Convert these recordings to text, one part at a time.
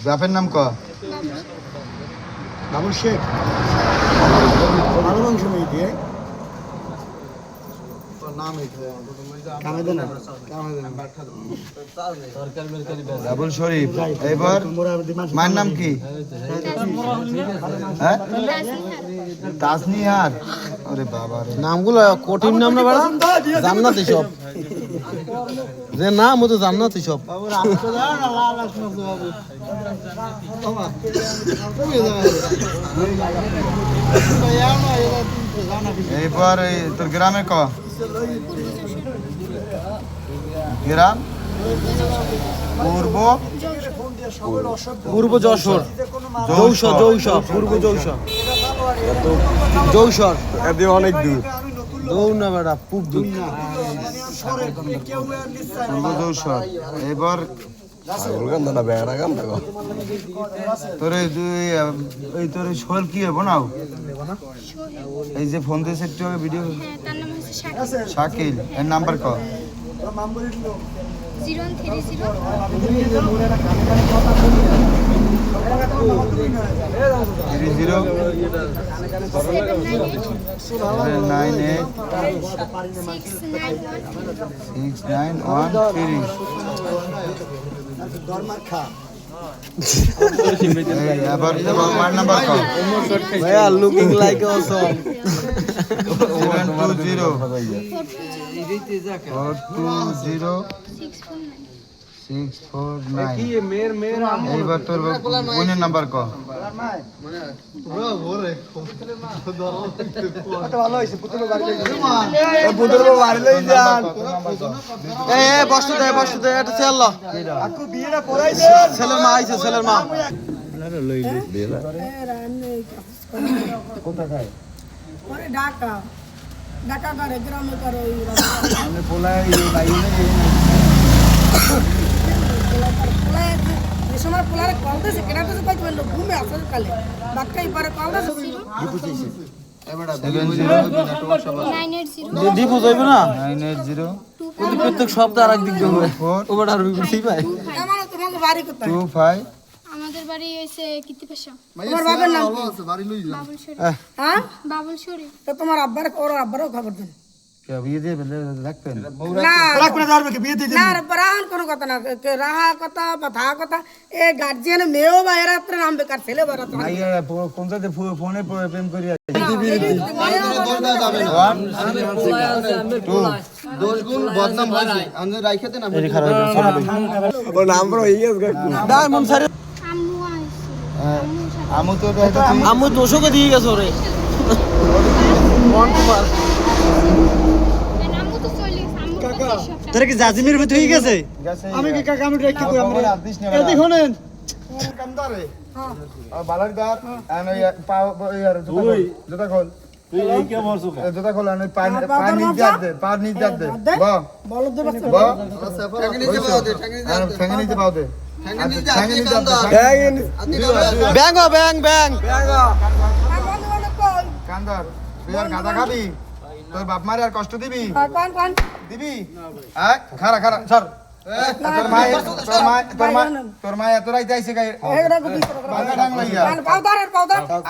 বাপের নাম ক বাবুল শেখ ভালো মাংস নেই দিয়ে বাবুল শরীফ। এবার মায়ের নাম কি? হ্যাঁ তাসনিহার। আরে বাবা রে, নামগুলো কঠিন নাম না বাড়া, জান্নাতি সব যে নাম ও তো জান্নাতি সব। এইবার তোর গ্রামে ক গ্রাম? পূর্ব যশোর, পূর্ব যৌশর অনেক দূর। দৌড় না বেড়া, খুব দূর। পূর্ব যশোর। এবার তোর তোর সোহেল কি হবে নাও? এই যে ফোন দিয়েছে একটু ভিডিও, শাকিল। এর নাম্বার ক? 03079869130। আবার মার নাম্বার ক? ভাইয়া লুকিং লাইক অসম। 720420649। এইবার তোর বোনের নাম্বার ক? ছেলের মা আইছে, ছেলের মা। ঢাকা ঢাকা করে গ্রামে করে সময় পোলারে কলতেছে কেনাতেছে কই বললো ঘুমে আসল কালে বাক্কাই পরে কলতেছে দীপু যাইবে না 980 প্রত্যেক সপ্তাহ আর একদিক যাবে ওবার আর বিপি পায়। আমার তোমার বাড়ি কোথায়? 25। আমাদের বাড়ি হইছে কীর্তিপাশা। তোমার বাবার নাম কি? বাবুল শরীফ। হ্যাঁ বাবুল শরীফ। তো তোমার আব্বার ওর আব্বারও খবর দেন কে বিয়ে দিয়ে রাখবেন? না রাখবে না কি বিয়ে দিয়ে না রে বরান কোনো কথা না রাহা কথা বা থা কথা এ গার্জিয়ান মেয়েও বা এরা রাত্রে নাম বেকার ছেলে বড় তো ভাই কোনটাতে ফোনে প্রেম করি আছে? 10 গুণ বদনাম হয়েছে আমরা রাইখাতে নাম ও নাম্বার হই গেছে ডায়মন্ড স্যার। আম্মু আইছে। আমু তো আম্মু 200 কে দিয়ে গেছে ওরে মন কুমার। আম্মু তো চলে গেছে। আম্মু কাকা তোর কি জাজিমের ভিতর হয়ে গেছে? আমি কি কাকা আমি রেখে কই আমরা এদি শুনেন কান্দারে হ্যাঁ বালারদার আমি পাও ইয়ার জুতা খোল এই কে মারছো জুতা খোল আমি পানি নিজ দে বাহ বল দে বাহ ঠ্যাঙ্গি নিচে পাও দে ঠ্যাঙ্গি নিচে পাও দে ঠ্যাঙ্গি নিচে ব্যাং ব্যাং কান্দার তুই আর গাদা খাবি? তোর বাপ মারে আর কষ্ট দিবি? কোন দিবি? হ্যাঁ খারা সর। তোর মা এত রাইতে আইছে গায়ে এরা গুবি বাগা ডাং লইয়া পাউডার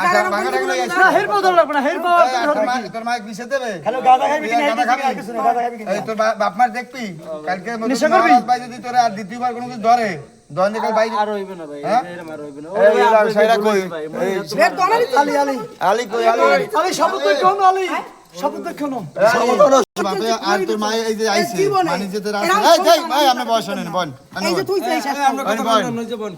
আচ্ছা বাগা ডাং লইয়া হের পাউডার লাগবে না হের পাউডার তোর মা বিছে দেবে? হ্যালো গাদা খাবি কি গাদা খাবি? কিছু না গাদা খাবি কি এই তোর বাপ মার দেখবি কালকে ভাই যদি তোরে আর দ্বিতীয়বার কোনো কিছু ধরে দন কাল ভাই আর হইবে না ভাই এরম আর হইবে না। এই সাইরা কই এ দলালি আলী কই আলী শপথ কোন আলী শপথ কোন বাপে আর তোর মা এই যে আইছে মানে যে তোর আছে এই ভাই আমরা বয়স নেন বল এই যে তুই চাইছ আমরা কথা বল